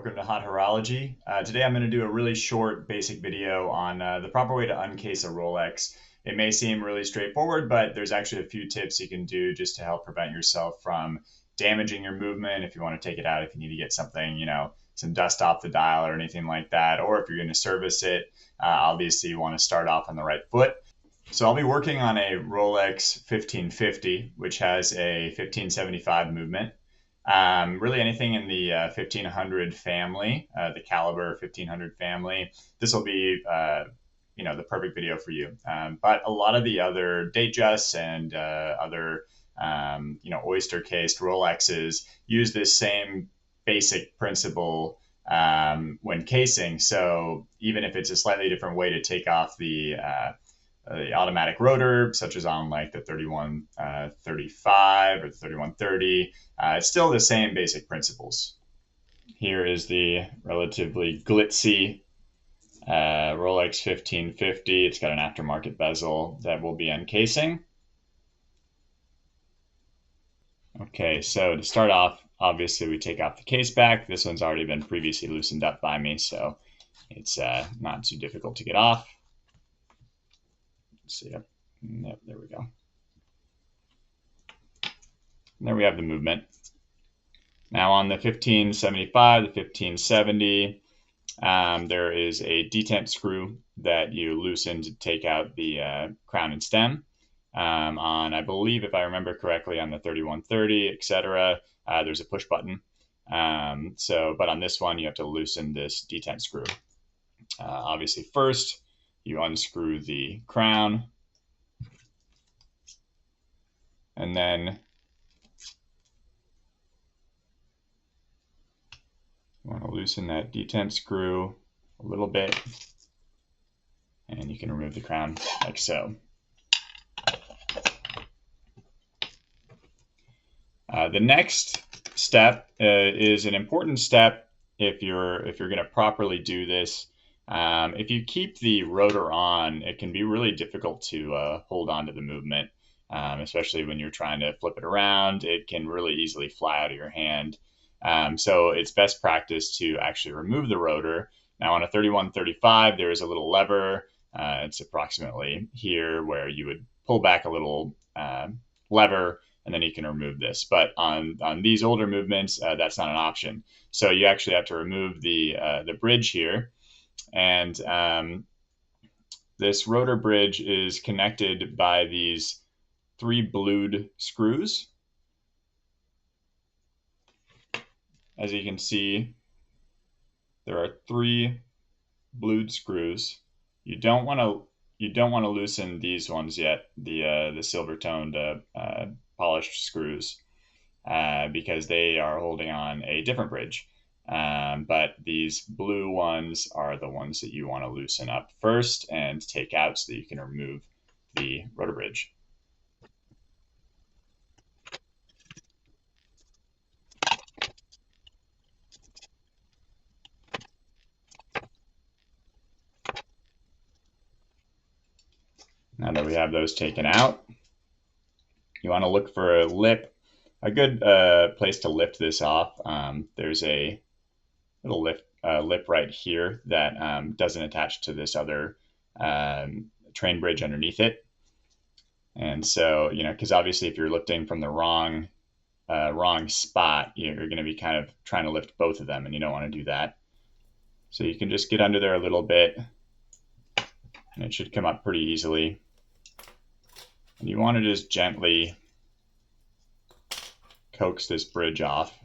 welcome to Hot Horology. Today I'm going to do a really short basic video on the proper way to uncase a Rolex. It may seem really straightforward, but there's actually a few tips you can do just to help prevent yourself from damaging your movement if you want to take it out, if you need to get something, some dust off the dial or anything like that, or if you're going to service it, obviously you want to start off on the right foot. So I'll be working on a Rolex 1550, which has a 1575 movement. Really anything in the 1500 family, the caliber 1500 family, this will be, the perfect video for you. But a lot of the other Datejust and other, oyster cased Rolexes use this same basic principle when casing. So even if it's a slightly different way to take off the automatic rotor, such as on like the 3135 or the 3130, it's still the same basic principles. Here is the relatively glitzy Rolex 1550. It's got an aftermarket bezel that we'll be uncasing. Okay, so to start off, obviously we take off the case back. This one's already been previously loosened up by me, so it's not too difficult to get off. Let's see, yep, there we go. And there we have the movement. Now on the 1575, the 1570, there is a detent screw that you loosen to take out the crown and stem. On, I believe, if I remember correctly, on the 3130, etc., there's a push button. But on this one, you have to loosen this detent screw. Obviously, first, you unscrew the crown, and then you want to loosen that detent screw a little bit, and you can remove the crown like so. The next step is an important step if you're going to properly do this. If you keep the rotor on, it can be really difficult to hold on to the movement, especially when you're trying to flip it around. It can really easily fly out of your hand. So it's best practice to actually remove the rotor. Now on a 3135, there is a little lever. It's approximately here where you would pull back a little lever, and then you can remove this. But on these older movements, that's not an option. So you actually have to remove the bridge here. And this rotor bridge is connected by these 3 blued screws. As you can see, there are 3 blued screws. You don't want to loosen these ones yet, the silver toned polished screws, because they are holding on a different bridge. But these blue ones are the ones that you want to loosen up first and take out so that you can remove the rotor bridge. Now that we have those taken out, you want to look for a lip, a good place to lift this off. There's a little lip right here that doesn't attach to this other train bridge underneath it. And so, because obviously if you're lifting from the wrong spot, you're going to be kind of trying to lift both of them, and you don't want to do that. So you can just get under there a little bit, and it should come up pretty easily. And you want to just gently coax this bridge off.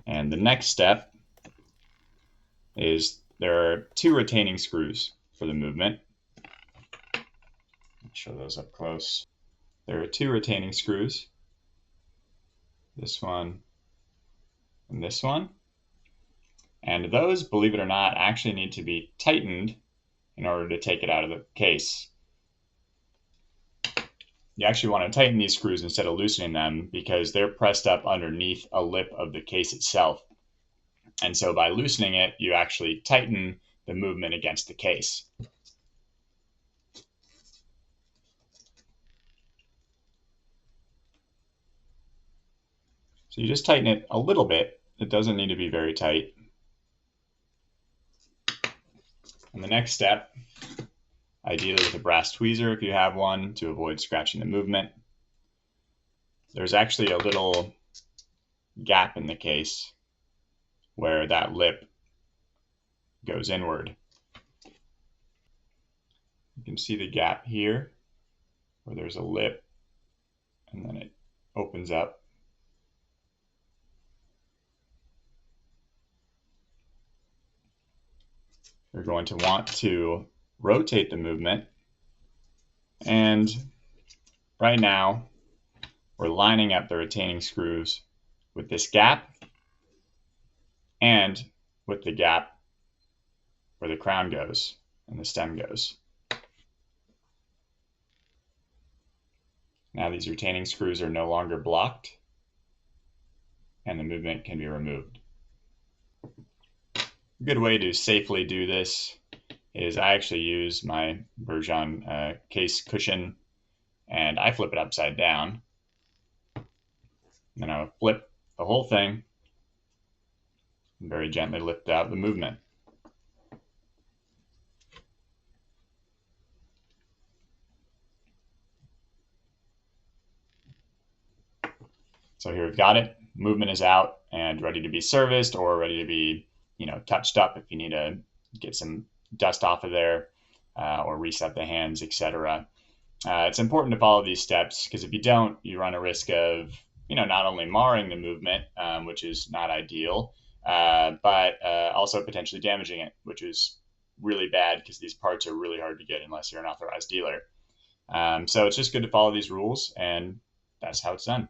And the next step is there are 2 retaining screws for the movement. I'll show those up close. There are 2 retaining screws. This one and this one. And those, believe it or not, actually need to be tightened in order to take it out of the case. You actually want to tighten these screws instead of loosening them because they're pressed up underneath a lip of the case itself. And so by loosening it, you actually tighten the movement against the case. So you just tighten it a little bit. It doesn't need to be very tight. And the next step, ideally with a brass tweezer if you have one to avoid scratching the movement. There's actually a little gap in the case where that lip goes inward. You can see the gap here where there's a lip and then it opens up. You're going to want to rotate the movement, and right now we're lining up the retaining screws with this gap and with the gap where the crown goes and the stem goes. Now these retaining screws are no longer blocked and the movement can be removed. A good way to safely do this is I actually use my Version case cushion and I flip it upside down. Then I would flip the whole thing and very gently lift out the movement. So here we've got it. Movement is out and ready to be serviced or ready to be, touched up if you need to get some dust off of there or reset the hands, etc. It's important to follow these steps because if you don't, you run a risk of, not only marring the movement, which is not ideal, but also potentially damaging it, which is really bad because these parts are really hard to get unless you're an authorized dealer. So it's just good to follow these rules, and that's how it's done.